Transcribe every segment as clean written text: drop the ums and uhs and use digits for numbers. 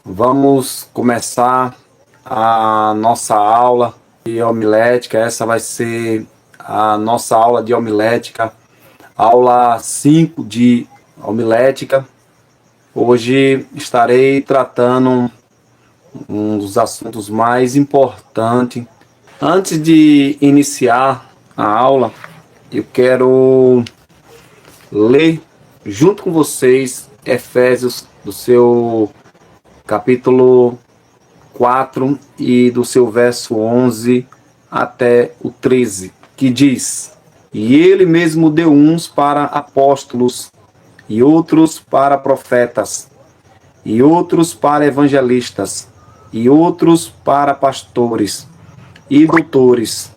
Vamos começar a nossa aula de homilética. Essa vai ser a nossa aula de homilética, aula 5 de homilética. Hoje estarei tratando um dos assuntos mais importantes. Antes de iniciar a aula, eu quero ler junto com vocês Efésios, do seu capítulo 4 e do seu verso 11 até o 13, que diz: E ele mesmo deu uns para apóstolos, e outros para profetas, e outros para evangelistas, e outros para pastores e doutores,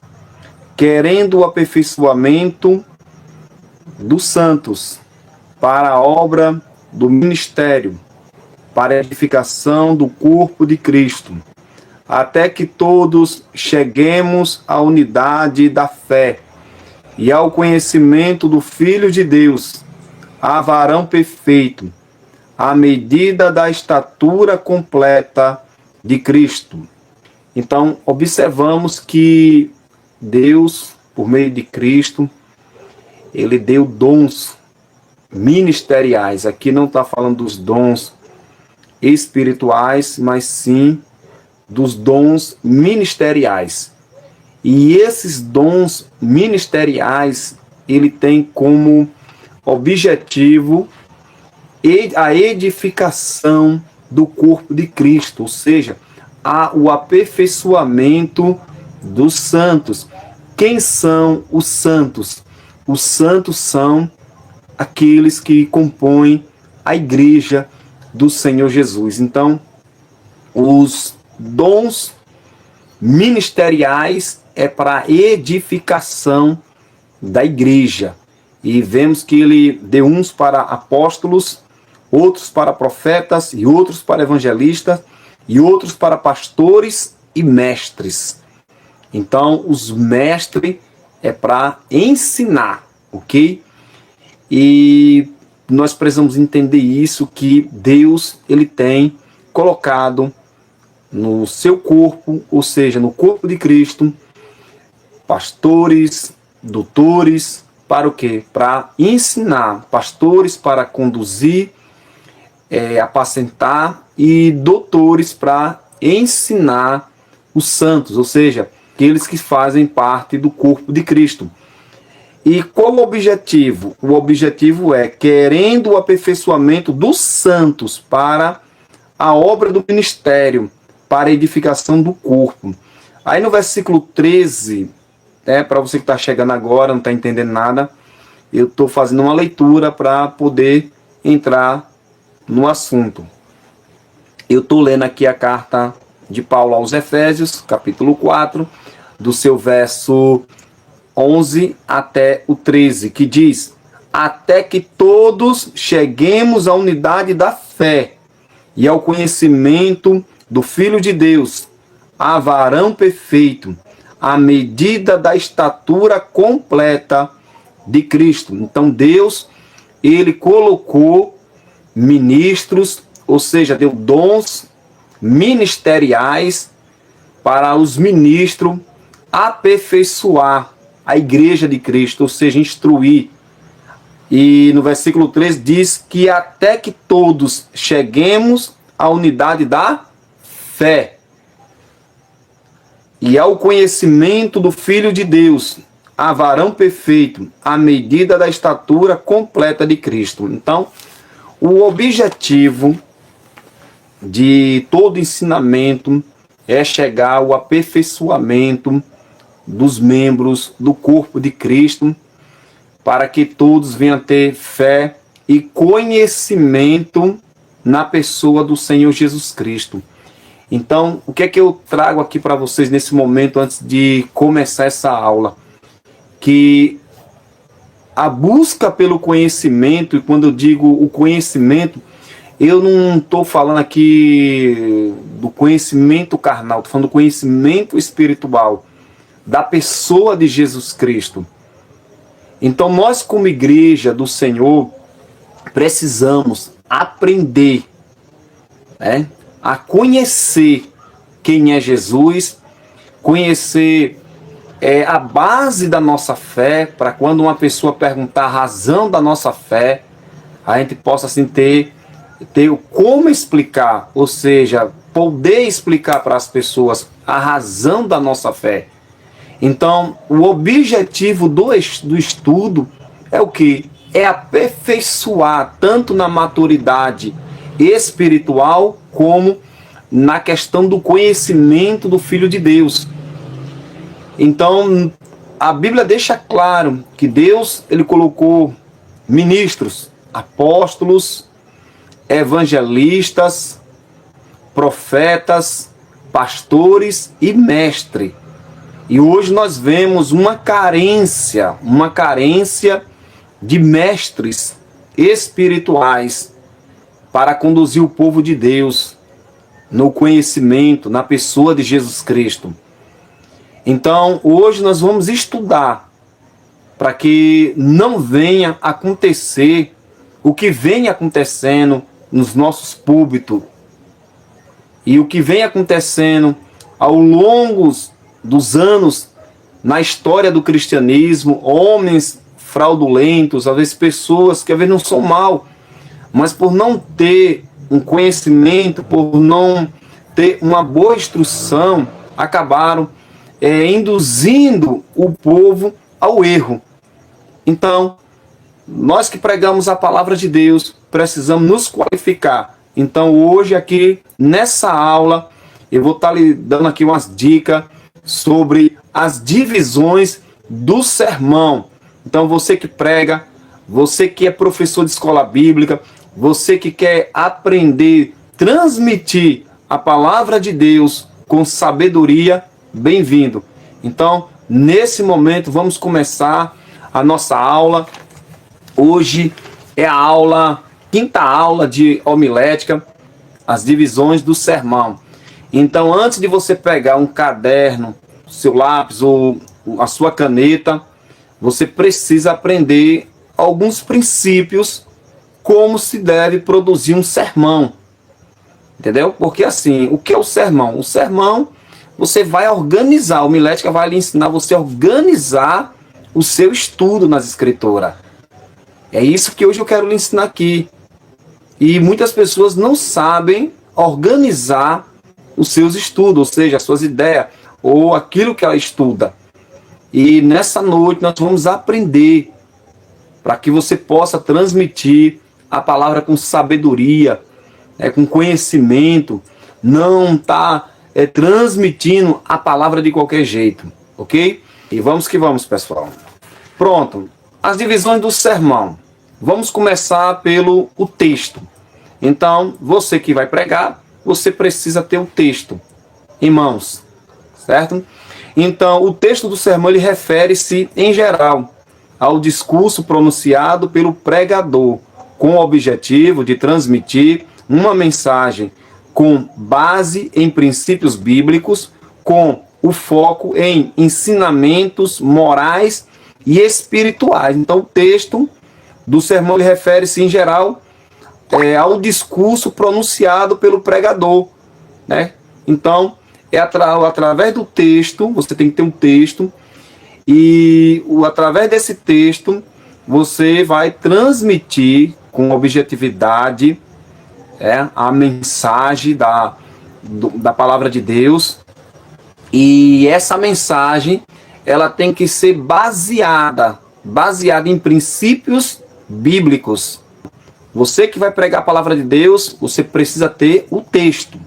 querendo o aperfeiçoamento dos santos, para a obra do ministério, para a edificação do corpo de Cristo, até que todos cheguemos à unidade da fé e ao conhecimento do Filho de Deus, a varão perfeito, à medida da estatura completa de Cristo. Então, observamos que Deus, por meio de Cristo, ele deu dons ministeriais. Aqui não está falando dos dons espirituais, mas sim dos dons ministeriais. E esses dons ministeriais, ele tem como objetivo a edificação do corpo de Cristo, ou seja, o aperfeiçoamento dos santos. Quem são os santos? Os santos são aqueles que compõem a igreja do Senhor Jesus. Então, os dons ministeriais é para a edificação da igreja. E vemos que ele deu uns para apóstolos, outros para profetas, e outros para evangelistas, e outros para pastores e mestres. Então, os mestres é para ensinar, ok? E nós precisamos entender isso, que Deus ele tem colocado no seu corpo, ou seja, no corpo de Cristo, pastores, doutores, para o quê? Para ensinar, pastores para conduzir, apacentar, e doutores para ensinar os santos, ou seja, aqueles que fazem parte do corpo de Cristo. E qual o objetivo? O objetivo é querendo o aperfeiçoamento dos santos para a obra do ministério, para a edificação do corpo. Aí no versículo 13, para você que está chegando agora, não está entendendo nada, eu estou fazendo uma leitura para poder entrar no assunto. Eu estou lendo aqui a carta de Paulo aos Efésios, capítulo 4, do seu verso 11 até o 13, que diz: até que todos cheguemos à unidade da fé e ao conhecimento do Filho de Deus, a varão perfeito, à medida da estatura completa de Cristo. Então Deus, ele colocou ministros, ou seja, deu dons ministeriais para os ministros aperfeiçoar a igreja de Cristo, ou seja, instruir. E no versículo 3 diz que até que todos cheguemos à unidade da fé e ao conhecimento do Filho de Deus, a varão perfeito, à medida da estatura completa de Cristo. Então, o objetivo de todo ensinamento é chegar ao aperfeiçoamento dos membros do corpo de Cristo, para que todos venham ter fé e conhecimento na pessoa do Senhor Jesus Cristo. Então, o que é que eu trago aqui para vocês nesse momento, antes de começar essa aula? Que a busca pelo conhecimento, e quando eu digo o conhecimento, eu não estou falando aqui do conhecimento carnal, estou falando do conhecimento espiritual da pessoa de Jesus Cristo. Então nós, como igreja do Senhor, precisamos aprender a conhecer quem é Jesus, conhecer a base da nossa fé, para quando uma pessoa perguntar a razão da nossa fé, a gente possa assim ter como explicar, ou seja, poder explicar para as pessoas a razão da nossa fé. Então, o objetivo do estudo é o que? É aperfeiçoar tanto na maturidade espiritual como na questão do conhecimento do Filho de Deus. Então, a Bíblia deixa claro que Deus ele colocou ministros, apóstolos, evangelistas, profetas, pastores e mestre. E hoje nós vemos uma carência de mestres espirituais para conduzir o povo de Deus no conhecimento, na pessoa de Jesus Cristo. Então, hoje nós vamos estudar para que não venha acontecer o que vem acontecendo nos nossos púlpitos e o que vem acontecendo ao longo dos anos na história do cristianismo, homens fraudulentos, às vezes pessoas que às vezes não são mal, mas por não ter um conhecimento, por não ter uma boa instrução, acabaram induzindo o povo ao erro. Então, nós que pregamos a palavra de Deus, precisamos nos qualificar. Então, hoje aqui, nessa aula, eu vou estar lhe dando aqui umas dicas sobre as divisões do sermão. Então, você que prega, você que é professor de escola bíblica, você que quer aprender, transmitir a palavra de Deus com sabedoria, bem-vindo. Então, nesse momento, vamos começar a nossa aula. Hoje é a quinta aula de homilética, as divisões do sermão. Então, antes de você pegar um caderno, seu lápis ou a sua caneta, você precisa aprender alguns princípios como se deve produzir um sermão. Entendeu? Porque assim, o que é o sermão? O sermão, você vai organizar, a homilética vai lhe ensinar você a organizar o seu estudo nas escrituras. É isso que hoje eu quero lhe ensinar aqui. E muitas pessoas não sabem organizar os seus estudos, ou seja, as suas ideias, ou aquilo que ela estuda. E nessa noite nós vamos aprender para que você possa transmitir a palavra com sabedoria, com conhecimento, não tá transmitindo a palavra de qualquer jeito, ok? E vamos que vamos, pessoal. Pronto, as divisões do sermão. Vamos começar pelo texto. Então, você que vai pregar, você precisa ter o texto em mãos, certo? Então, o texto do sermão ele refere-se, em geral, ao discurso pronunciado pelo pregador, com o objetivo de transmitir uma mensagem com base em princípios bíblicos, com o foco em ensinamentos morais e espirituais. Então, o texto do sermão ele refere-se, em geral, ao discurso pronunciado pelo pregador, né? Então, através do texto, você tem que ter um texto, e através desse texto, você vai transmitir com objetividade a mensagem da palavra de Deus. E essa mensagem, ela tem que ser baseada em princípios bíblicos. Você que vai pregar a palavra de Deus, você precisa ter o texto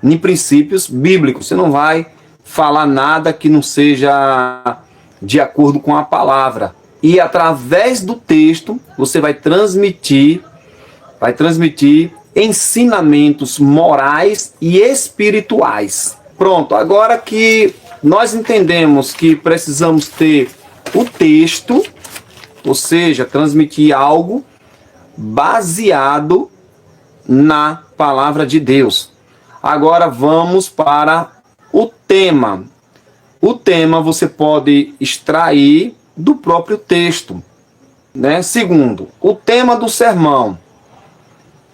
em princípios bíblicos. Você não vai falar nada que não seja de acordo com a palavra. E através do texto, você vai transmitir ensinamentos morais e espirituais. Pronto, agora que nós entendemos que precisamos ter o texto, ou seja, transmitir algo baseado na palavra de Deus. Agora vamos para o tema. O tema você pode extrair do próprio texto, né? Segundo, o tema do sermão,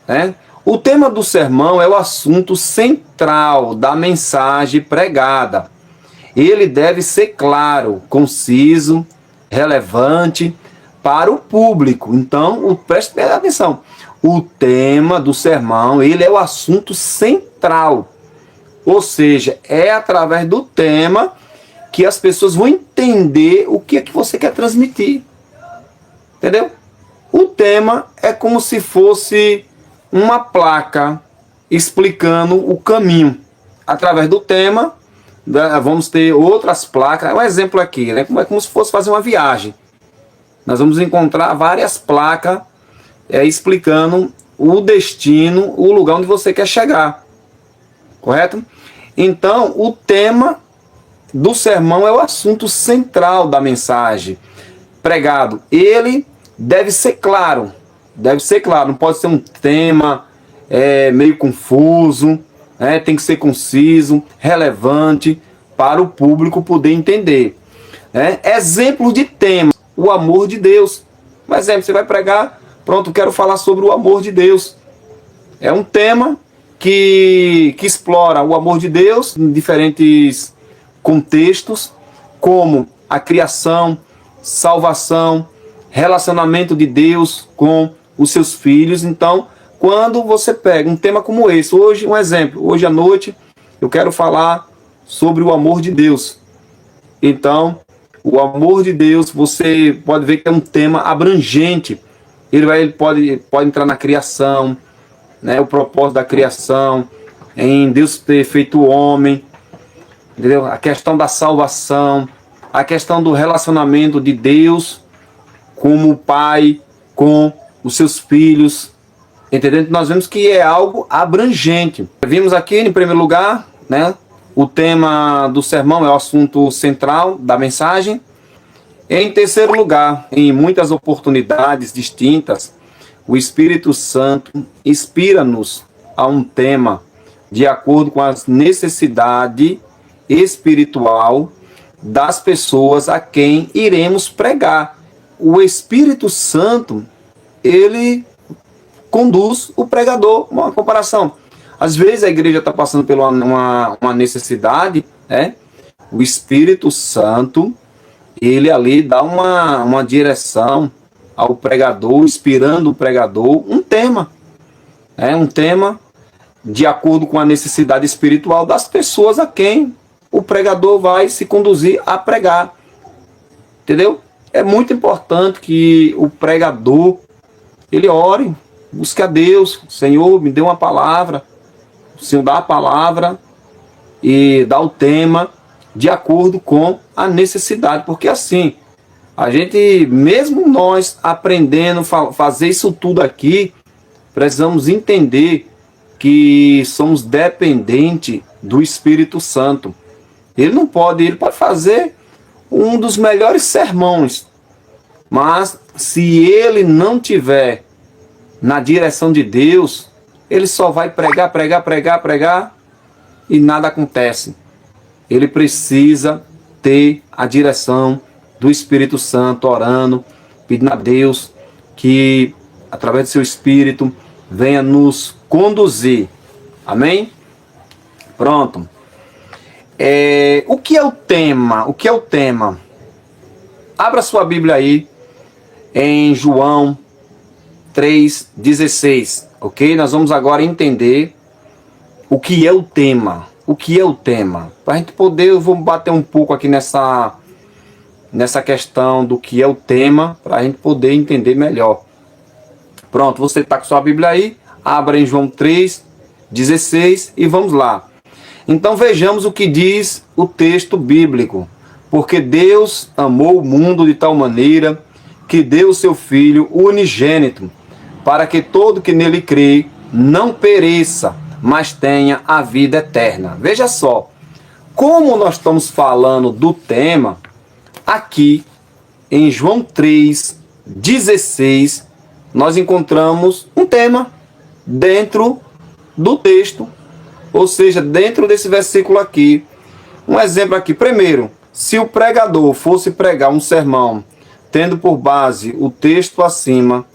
né? O tema do sermão é o assunto central da mensagem pregada. Ele deve ser claro, conciso, relevante para o público. Então, preste bem atenção. O tema do sermão, ele é o assunto central. Ou seja, é através do tema que as pessoas vão entender o que é que você quer transmitir. Entendeu? O tema é como se fosse uma placa explicando o caminho. Através do tema, vamos ter outras placas. Um exemplo aqui, né? É como se fosse fazer uma viagem. Nós vamos encontrar várias placas explicando o destino, o lugar onde você quer chegar. Correto? Então, o tema do sermão é o assunto central da mensagem pregado. Ele deve ser claro. Deve ser claro. Não pode ser um tema meio confuso. Tem que ser conciso, relevante para o público poder entender. Exemplo de tema: o amor de Deus. Por exemplo, você vai pregar, pronto, quero falar sobre o amor de Deus. É um tema que explora o amor de Deus em diferentes contextos, como a criação, salvação, relacionamento de Deus com os seus filhos. Então, quando você pega um tema como esse, hoje um exemplo, hoje à noite eu quero falar sobre o amor de Deus. Então, o amor de Deus, você pode ver que é um tema abrangente. Ele pode entrar na criação, né, o propósito da criação, em Deus ter feito o homem, entendeu? A questão da salvação, a questão do relacionamento de Deus como pai com os seus filhos, entendeu? Nós vemos que é algo abrangente. Vimos aqui, em primeiro lugar, né, o tema do sermão é o assunto central da mensagem. Em terceiro lugar, em muitas oportunidades distintas, o Espírito Santo inspira-nos a um tema de acordo com as necessidades espiritual das pessoas a quem iremos pregar. O Espírito Santo, ele conduz o pregador. Uma comparação. Às vezes a igreja está passando por uma necessidade, né? O Espírito Santo, ele ali dá uma direção ao pregador, inspirando o pregador um tema. Um tema de acordo com a necessidade espiritual das pessoas a quem o pregador vai se conduzir a pregar. Entendeu? É muito importante que o pregador, ele ore, busque a Deus. Senhor, me dê uma palavra. O Senhor dá a palavra e dá o tema de acordo com a necessidade. Porque assim, a gente, mesmo nós aprendendo a fazer isso tudo aqui, precisamos entender que somos dependentes do Espírito Santo. Ele pode fazer um dos melhores sermões, mas se ele não tiver na direção de Deus, ele só vai pregar e nada acontece. Ele precisa ter a direção do Espírito Santo, orando, pedindo a Deus que, através do seu Espírito, venha nos conduzir. Amém? Pronto. O que é o tema? O que é o tema? Abra sua Bíblia aí em João 3,16, ok? Nós vamos agora entender o que é o tema. O que é o tema? Para a gente poder, eu vou bater um pouco aqui nessa questão do que é o tema, para a gente poder entender melhor. Pronto, você está com sua Bíblia aí, abra em João 3,16 e vamos lá. Então vejamos o que diz o texto bíblico. Porque Deus amou o mundo de tal maneira que deu o seu Filho unigênito, para que todo que nele crê não pereça, mas tenha a vida eterna. Veja só, como nós estamos falando do tema, aqui em João 3,16, nós encontramos um tema dentro do texto, ou seja, dentro desse versículo aqui. Um exemplo aqui, primeiro, se o pregador fosse pregar um sermão, tendo por base o texto acima,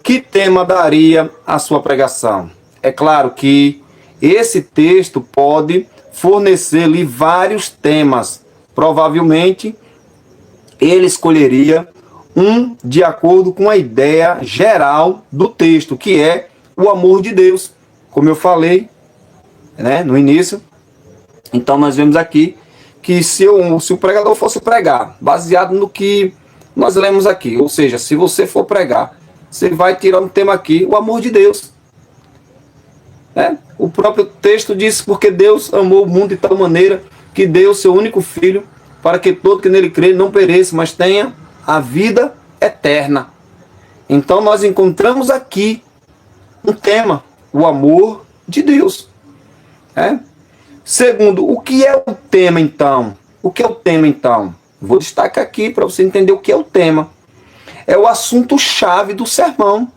que tema daria a sua pregação? é claro que esse texto pode fornecer-lhe vários temas. Provavelmente, ele escolheria um de acordo com a ideia geral do texto, que é o amor de Deus, como eu falei, né, no início. Então nós vemos aqui que se o pregador fosse pregar baseado no que nós lemos aqui, ou seja, se você for pregar, você vai tirar um tema aqui, o amor de Deus. O próprio texto diz, porque Deus amou o mundo de tal maneira que deu seu único filho, para que todo que nele crê não pereça, mas tenha a vida eterna. Então nós encontramos aqui um tema, o amor de Deus. Segundo, o que é o tema então? O que é o tema então? Vou destacar aqui para você entender o que é o tema. É o assunto-chave do sermão.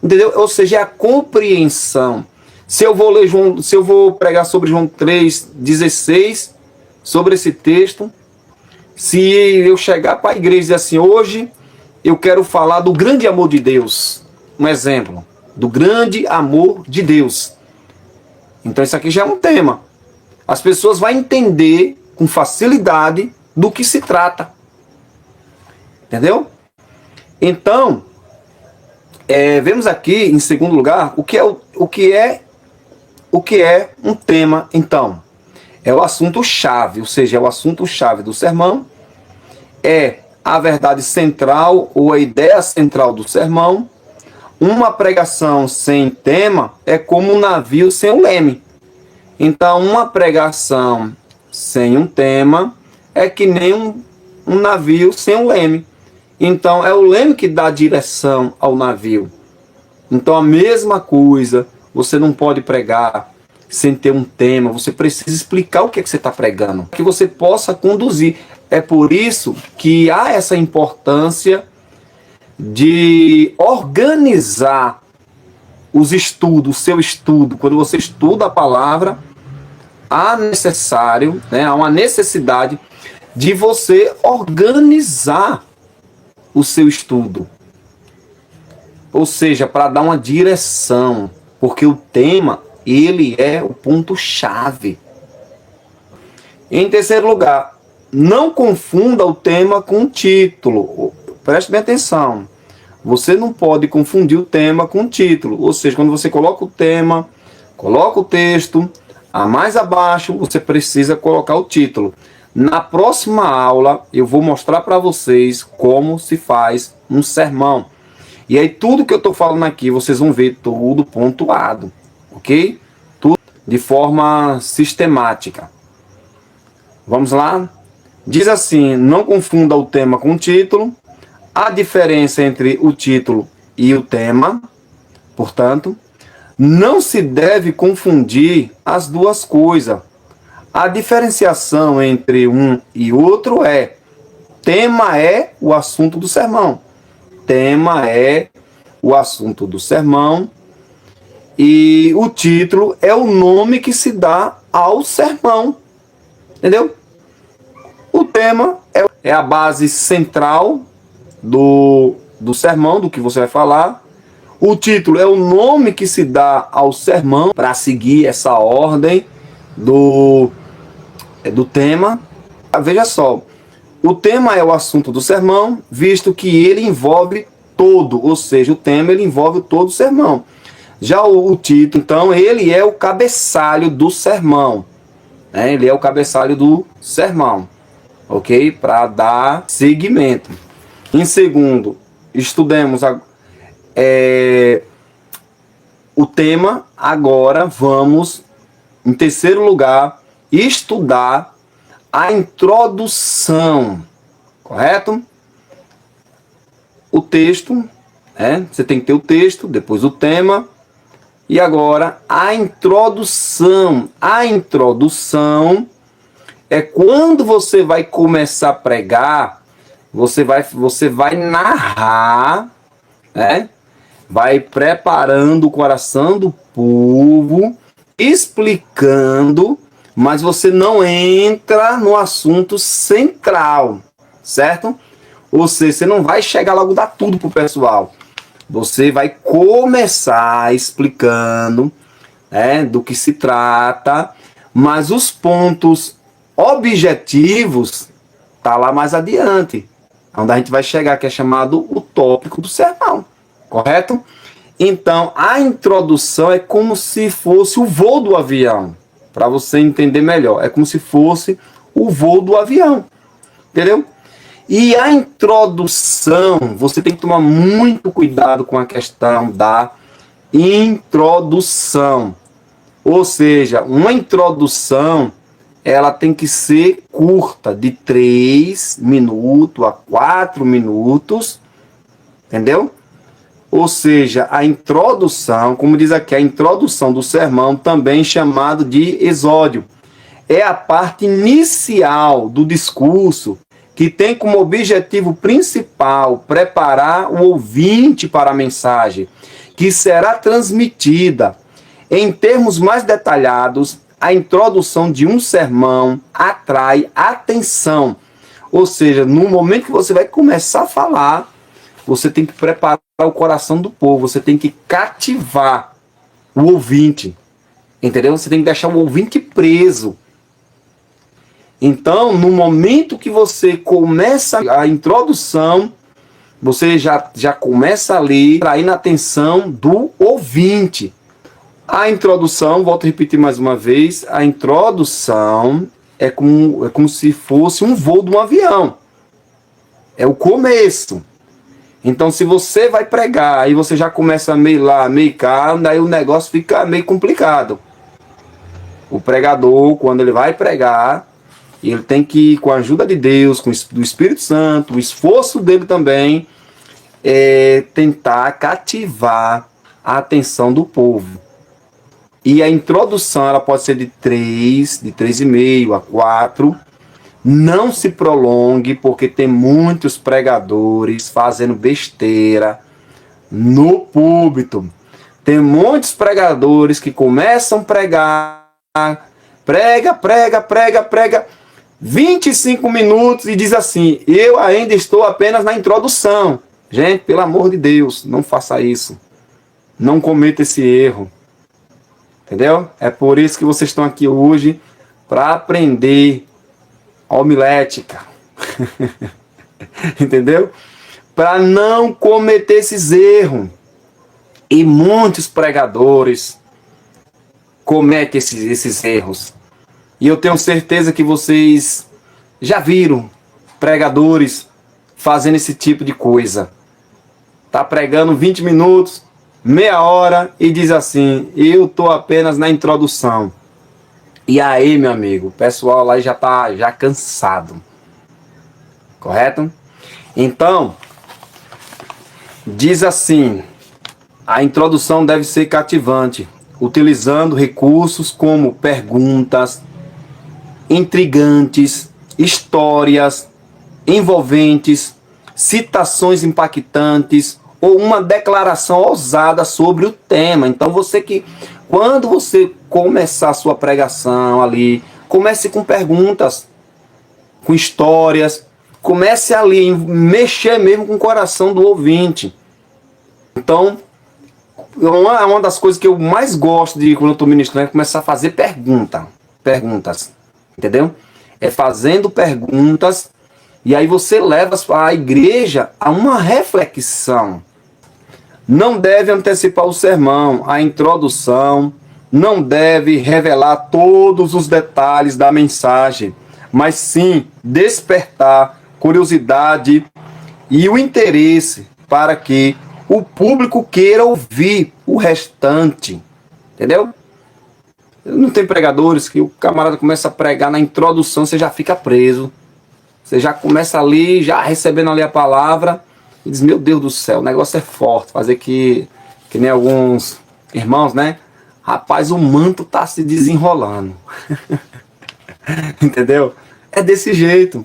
Entendeu? Ou seja, é a compreensão. Se eu vou pregar sobre João 3,16, sobre esse texto, se eu chegar para a igreja e dizer assim, hoje eu quero falar do grande amor de Deus, um exemplo, do grande amor de Deus. Então isso aqui já é um tema. As pessoas vão entender com facilidade do que se trata. Entendeu? Então, vemos aqui, em segundo lugar, o que é um tema, então. É o assunto-chave, ou seja, é o assunto-chave do sermão, é a verdade central ou a ideia central do sermão. Uma pregação sem tema é como um navio sem um leme. Então, uma pregação sem um tema é que nem um navio sem um leme. Então, é o leme que dá direção ao navio. Então, a mesma coisa, você não pode pregar sem ter um tema, você precisa explicar o que é que você está pregando, que você possa conduzir. É por isso que há essa importância de organizar os estudos, o seu estudo. Quando você estuda a palavra, há uma necessidade de você organizar o seu estudo. Ou seja, para dar uma direção, porque o tema, ele é o ponto-chave. Em terceiro lugar, não confunda o tema com o título. Preste bem atenção. Você não pode confundir o tema com o título. Ou seja, quando você coloca o tema, coloca o texto, mais abaixo você precisa colocar o título. Na próxima aula eu vou mostrar para vocês como se faz um sermão. E aí tudo que eu estou falando aqui, vocês vão ver tudo pontuado. Ok? Tudo de forma sistemática. Vamos lá? Diz assim, não confunda o tema com o título. A diferença entre o título e o tema, portanto, não se deve confundir as duas coisas. A diferenciação entre um e outro tema é o assunto do sermão. Tema é o assunto do sermão. E o título é o nome que se dá ao sermão. Entendeu? O tema é a base central do sermão, do que você vai falar. O título é o nome que se dá ao sermão para seguir essa ordem do tema. Veja só, o tema é o assunto do sermão, visto que ele envolve todo, ou seja, o tema ele envolve todo o sermão. Já o título, então, ele é o cabeçalho do sermão. Ele é o cabeçalho do sermão, ok? Para dar seguimento. Em segundo, estudemos o tema. Agora vamos, em terceiro lugar, estudar a introdução, correto? O texto, você tem que ter o texto, depois o tema, e agora a introdução. A introdução é quando você vai começar a pregar, você vai narrar, vai preparando o coração do povo, explicando, mas você não entra no assunto central, certo? Ou seja, você não vai chegar logo a dar tudo pro pessoal. Você vai começar explicando, né, do que se trata, mas os pontos objetivos tá lá mais adiante, onde a gente vai chegar, que é chamado o tópico do sermão, correto? Então, a introdução é como se fosse o voo do avião, para você entender melhor, é como se fosse o voo do avião, entendeu? E a introdução, você tem que tomar muito cuidado com a questão da introdução. Ou seja, uma introdução, ela tem que ser curta, de 3 minutos a 4 minutos, entendeu? Ou seja, a introdução, como diz aqui, a introdução do sermão, também chamado de exódio, é a parte inicial do discurso que tem como objetivo principal preparar o ouvinte para a mensagem, que será transmitida. Em termos mais detalhados, a introdução de um sermão atrai atenção. Ou seja, no momento que você vai começar a falar, você tem que preparar o coração do povo, você tem que cativar o ouvinte, entendeu? Você tem que deixar o ouvinte preso. Então, no momento que você começa a introdução, você já começa ali atraindo a atenção do ouvinte. A introdução, volto a repetir mais uma vez, a introdução é como se fosse um voo de um avião. É o começo. Então, se você vai pregar, aí você já começa meio lá, meio cá, daí o negócio fica meio complicado. O pregador, quando ele vai pregar, ele tem que, com a ajuda de Deus, do Espírito Santo, o esforço dele também, tentar cativar a atenção do povo. E a introdução, ela pode ser de 3,5 a 4. Não se prolongue, porque tem muitos pregadores fazendo besteira no púlpito. Tem muitos pregadores que começam a pregar, prega, 25 minutos e diz assim: eu ainda estou apenas na introdução. Gente, pelo amor de Deus, não faça isso. Não cometa esse erro. Entendeu? É por isso que vocês estão aqui hoje, para aprender homilética. Entendeu? Para não cometer esses erros. E muitos pregadores cometem esses erros. E eu tenho certeza que vocês já viram pregadores fazendo esse tipo de coisa. Tá pregando 20 minutos, meia hora e diz assim: eu tô apenas na introdução. E aí, meu amigo, o pessoal lá já tá cansado. Correto? Então, diz assim: a introdução deve ser cativante, utilizando recursos como perguntas intrigantes, histórias envolventes, citações impactantes ou uma declaração ousada sobre o tema. Então quando você começar a sua pregação ali, comece com perguntas, com histórias, comece ali a mexer mesmo com o coração do ouvinte. Então, uma das coisas que eu mais gosto de quando eu estou ministrando é começar a fazer perguntas, entendeu? É fazendo perguntas, e aí você leva a igreja a uma reflexão. Não deve antecipar o sermão, a introdução, não deve revelar todos os detalhes da mensagem, mas sim despertar curiosidade e o interesse para que o público queira ouvir o restante, entendeu? Não tem pregadores que o camarada começa a pregar na introdução, você já fica preso, você já começa ali, já recebendo ali a palavra, e diz: meu Deus do céu, o negócio é forte, fazer que nem alguns irmãos, né? Rapaz, o manto tá se desenrolando. Entendeu? É desse jeito.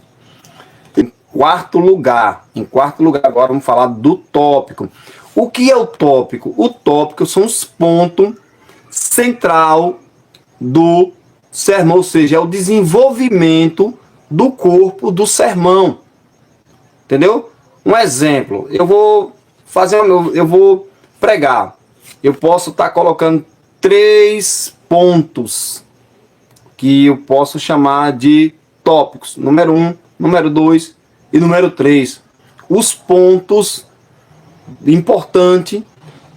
Em quarto lugar, agora vamos falar do tópico. O que é o tópico? O tópico são os pontos central do sermão, ou seja, é o desenvolvimento do corpo do sermão. Entendeu? Um exemplo, eu vou eu vou pregar. Eu posso estar colocando 3 pontos que eu posso chamar de tópicos. Número 1, número 2 e número 3. Os pontos importantes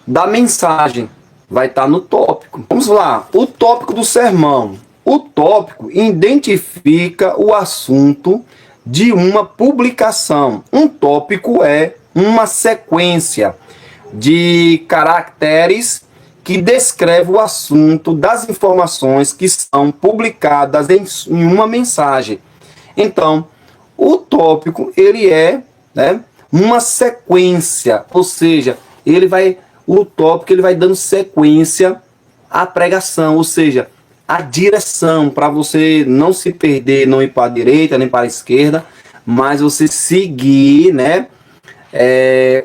da mensagem vai estar no tópico. Vamos lá, o tópico do sermão. O tópico identifica o assunto de uma publicação. Um tópico é uma sequência de caracteres que descreve o assunto das informações que são publicadas em uma mensagem. Então, o tópico, ele é, né, uma sequência, ou seja, o tópico ele vai dando sequência à pregação, ou seja, a direção para você não se perder, não ir para a direita nem para a esquerda, mas você seguir, né,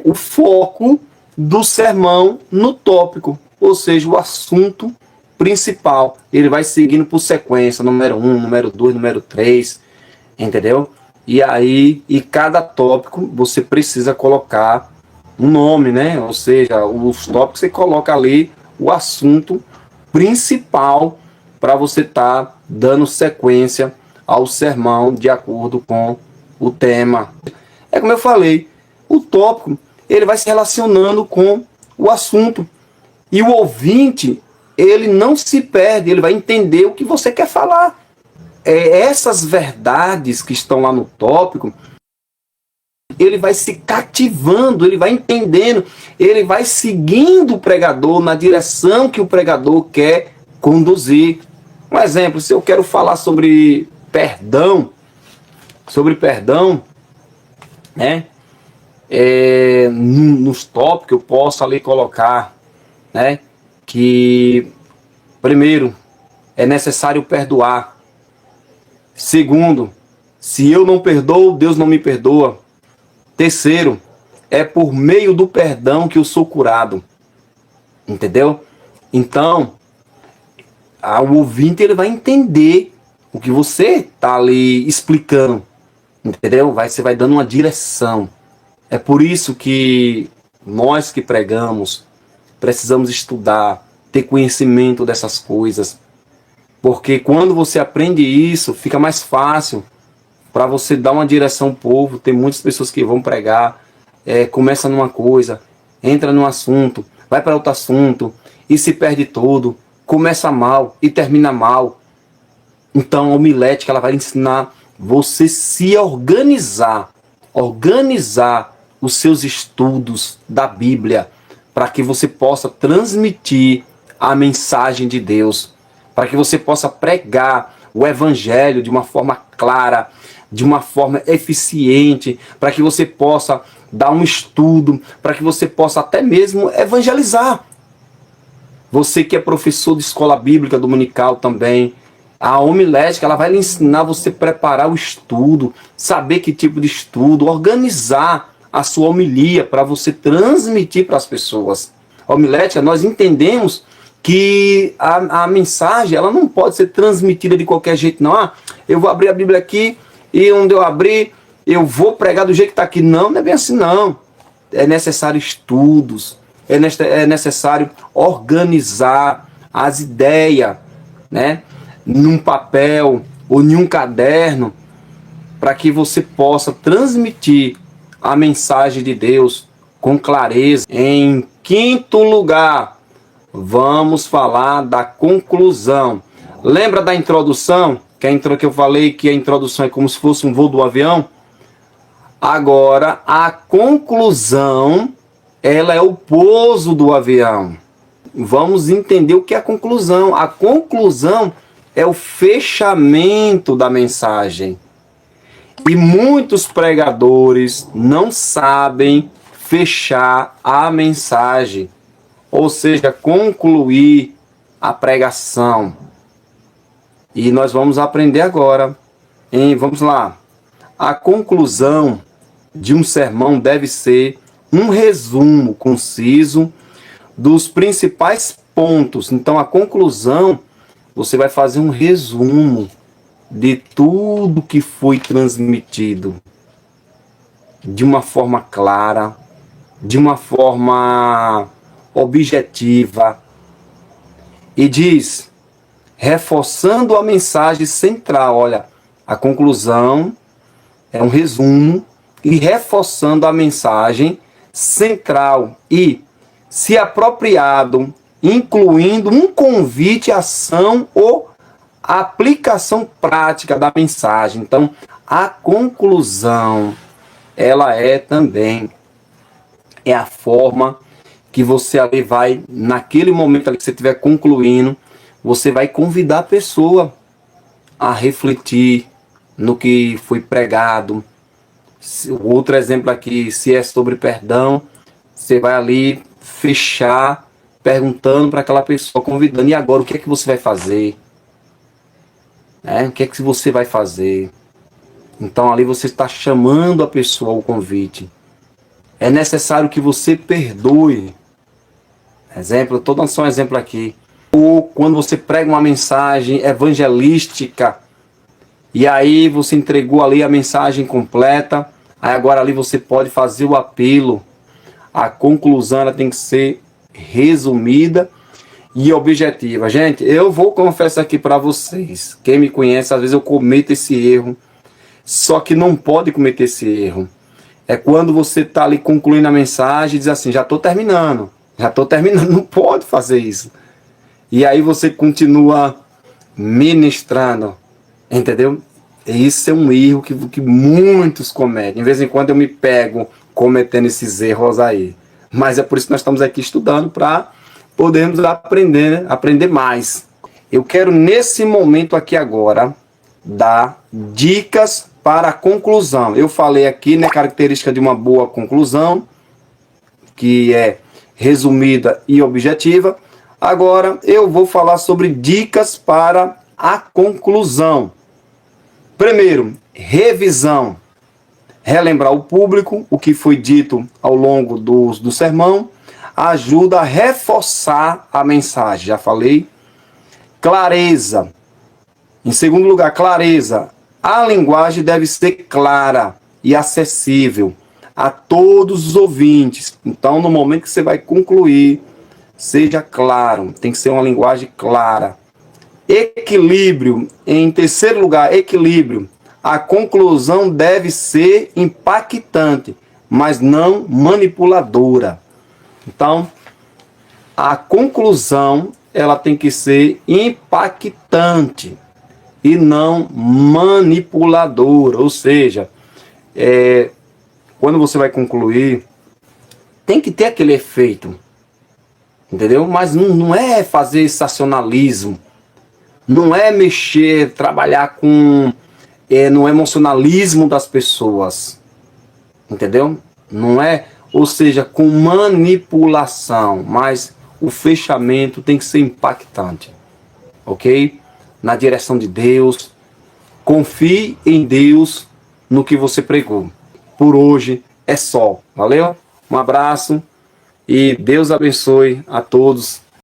o foco do sermão no tópico, ou seja, o assunto principal. Ele vai seguindo por sequência, número 1, número 2, número 3, entendeu? E aí, cada tópico você precisa colocar um nome, né? Ou seja, os tópicos você coloca ali o assunto principal para você estar dando sequência ao sermão de acordo com o tema. É como eu falei, o tópico ele vai se relacionando com o assunto. E o ouvinte, ele não se perde, ele vai entender o que você quer falar. Essas verdades que estão lá no tópico, ele vai se cativando, ele vai entendendo, ele vai seguindo o pregador na direção que o pregador quer conduzir. Um exemplo, se eu quero falar sobre perdão, né? Nos tópicos eu posso ali colocar, né, que primeiro é necessário perdoar. Segundo, se eu não perdoo, Deus não me perdoa. Terceiro, é por meio do perdão que eu sou curado. Entendeu? Então, o ouvinte ele vai entender o que você está ali explicando. Entendeu? Você vai dando uma direção. É por isso que nós que pregamos precisamos estudar, ter conhecimento dessas coisas. Porque quando você aprende isso, fica mais fácil para você dar uma direção ao povo. Tem muitas pessoas que vão pregar, começa numa coisa, entra num assunto, vai para outro assunto e se perde todo, começa mal e termina mal. Então a homilética ela vai ensinar você se organizar os seus estudos da Bíblia, para que você possa transmitir a mensagem de Deus, para que você possa pregar o Evangelho de uma forma clara, de uma forma eficiente, para que você possa dar um estudo, para que você possa até mesmo evangelizar. Você que é professor de escola bíblica dominical também, a homilética ela vai lhe ensinar você a preparar o estudo, saber que tipo de estudo, organizar a sua homilia para você transmitir para as pessoas. A homilética, nós entendemos que a mensagem ela não pode ser transmitida de qualquer jeito, não. Eu vou abrir a Bíblia aqui e onde eu abrir, eu vou pregar do jeito que está aqui. Não, não é bem assim, não. É necessário estudos, é necessário organizar as ideias, né, num papel ou em um caderno, para que você possa transmitir a mensagem de Deus com clareza. Em quinto lugar, vamos falar da conclusão. Lembra da introdução? Que eu falei que a introdução é como se fosse um voo do avião? Agora, a conclusão, ela é o pouso do avião. Vamos entender o que é a conclusão. A conclusão é o fechamento da mensagem. E muitos pregadores não sabem fechar a mensagem, ou seja, concluir a pregação. E nós vamos aprender agora. Vamos lá. A conclusão de um sermão deve ser um resumo conciso dos principais pontos. Então, a conclusão, você vai fazer um resumo de tudo que foi transmitido de uma forma clara, de uma forma objetiva e diz, reforçando a mensagem central. Olha, a conclusão é um resumo e reforçando a mensagem central e, se apropriado, incluindo um convite, ação ou aplicação prática da mensagem. Então, a conclusão, ela é também a forma que você ali vai, naquele momento ali que você estiver concluindo, você vai convidar a pessoa a refletir no que foi pregado. Outro exemplo aqui, se é sobre perdão, você vai ali fechar perguntando para aquela pessoa, convidando, e agora o que é que você vai fazer? O que é que você vai fazer? Então ali você está chamando a pessoa ao convite. É necessário que você perdoe. Exemplo, estou dando só um exemplo aqui. Ou quando você prega uma mensagem evangelística, e aí você entregou ali a mensagem completa, aí agora ali você pode fazer o apelo. A conclusão ela tem que ser resumida e objetiva. Gente, eu vou confessar aqui para vocês. Quem me conhece, às vezes eu cometo esse erro. Só que não pode cometer esse erro. É quando você está ali concluindo a mensagem e diz assim, já estou terminando. Não pode fazer isso. E aí você continua ministrando. Entendeu? Isso é um erro que muitos cometem. De vez em quando eu me pego cometendo esses erros aí. Mas é por isso que nós estamos aqui estudando, para podermos aprender, né? Aprender mais. Eu quero nesse momento aqui agora dar dicas para a conclusão. Eu falei aqui, né, característica de uma boa conclusão, que é resumida e objetiva. Agora eu vou falar sobre dicas para a conclusão. Primeiro, revisão. Relembrar o público o que foi dito ao longo do sermão ajuda a reforçar a mensagem. Já falei. Clareza. Em segundo lugar, clareza. A linguagem deve ser clara e acessível a todos os ouvintes. Então, no momento que você vai concluir, seja claro. Tem que ser uma linguagem clara. Equilíbrio. Em terceiro lugar, equilíbrio. A conclusão deve ser impactante, mas não manipuladora. Então, a conclusão ela tem que ser impactante e não manipuladora. Ou seja, quando você vai concluir, tem que ter aquele efeito. Entendeu? Mas não é fazer sensacionalismo. Não é mexer, trabalhar no emocionalismo das pessoas. Entendeu? Não é, ou seja, com manipulação, mas o fechamento tem que ser impactante. Ok? Na direção de Deus. Confie em Deus no que você pregou. Por hoje é só. Valeu? Um abraço e Deus abençoe a todos